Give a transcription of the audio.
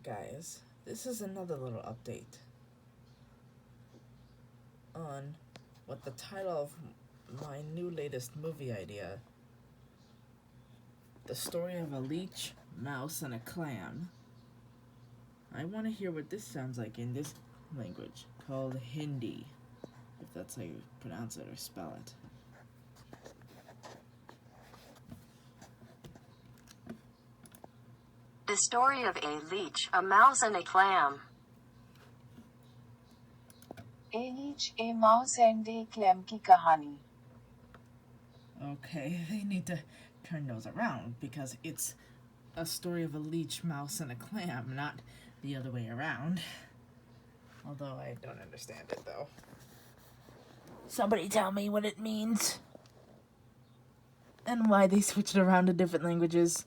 guys, this is another little update on what the title of my new latest movie idea, The Story of a Leech, Mouse and a Clam. I want to hear what this sounds like in this language, called Hindi, if that's how you pronounce it or spell it. The Story of a Leech, a Mouse and a Clam. A leech, a mouse and a clam की कहानी. Okay, they need to turn those around because it's a story of a leech, mouse, and a clam, not the other way around. Although I don't understand it, though. Somebody tell me what it means. And why they switched around to different languages.